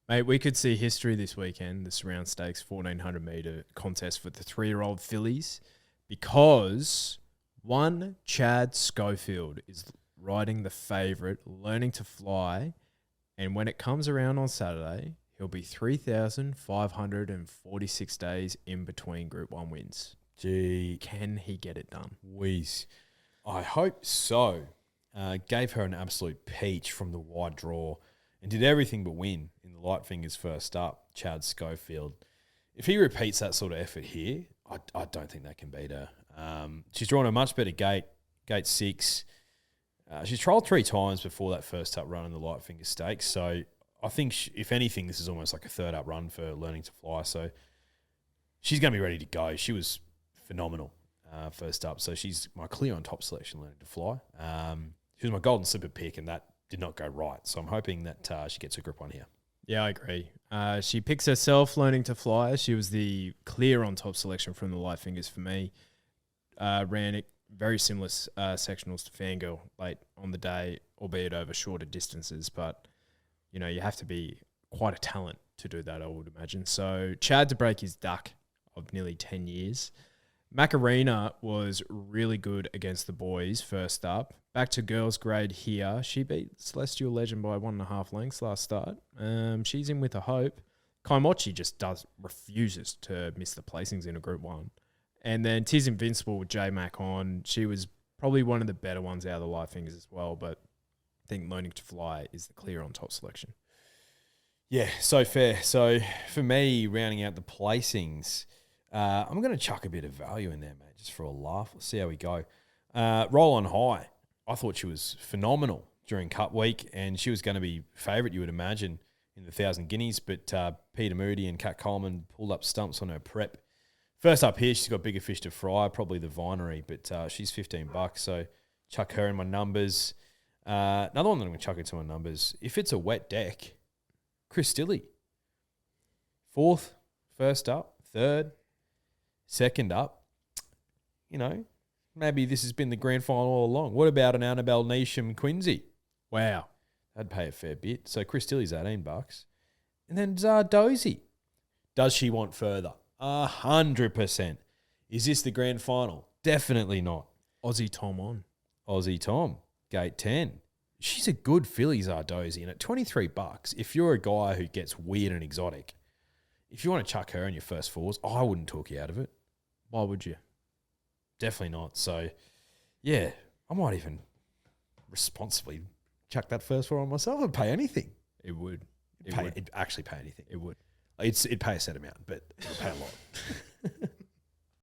Mate, we could see history this weekend, the Surround Stakes 1400 metre contest for the 3-year-old fillies, because one Chad Schofield is riding the favourite, learning to fly, and when it comes around on Saturday, he'll be 3,546 days in between Group 1 wins. Gee. Can he get it done? Wheeze. I hope so. Gave her an absolute peach from the wide draw and did everything but win in the light fingers first up, Chad Schofield. If he repeats that sort of effort here, I don't think that can beat her. She's drawn a much better gate 6. She's trialled 3 times before that first up run in the light finger stakes. So I think, if anything, this is almost like a third up run for learning to fly. So she's going to be ready to go. She was phenomenal first up. So she's my clear on top selection, learning to fly. She was my golden slipper pick, and that did not go right. So I'm hoping that she gets a Group 1 here. Yeah, I agree. She picks herself learning to fly. She was the clear on top selection from the light fingers for me. Ran it very similar sectionals to Fangirl late on the day, albeit over shorter distances. But, you know, you have to be quite a talent to do that, I would imagine. So Chad to break his duck of nearly 10 years. Makarena was really good against the boys first up. Back to girls grade here. She beat Celestial Legend by 1.5 lengths last start. She's in with a hope. Kimochi just refuses to miss the placings in a Group 1. And then Tiz Invincible with J-Mac on. She was probably one of the better ones out of the light fingers as well, but I think learning to fly is the clear on top selection. Yeah, so fair. So for me, rounding out the placings, I'm going to chuck a bit of value in there, mate, just for a laugh. Let's see how we go. Roll on High. I thought she was phenomenal during Cup Week, and she was going to be favourite, you would imagine, in the 1,000 Guineas, but Peter Moody and Kat Coleman pulled up stumps on her prep. First up here, she's got bigger fish to fry, probably the Vinery, but she's $15, so chuck her in my numbers. Another one that I'm going to chuck into my numbers, if it's a wet deck, Kristilli. 4th, first up, 3rd, 2nd up. You know, maybe this has been the grand final all along. What about an Annabelle Neesham Quincy? Wow. That'd pay a fair bit. So Kristilli's $18. And then Zardozi. Does she want further? 100%. Is this the grand final? Definitely not. Aussie Tom on. Aussie Tom, gate 10. She's a good filly, Zardozi. And at $23, if you're a guy who gets weird and exotic, if you want to chuck her in your first 4s, I wouldn't talk you out of it. Why would you? Definitely not. So, yeah, I might even responsibly chuck that first 4 on myself and pay anything. It would. It'd actually pay anything. It would. It'd pay a set amount, but it'll pay a lot.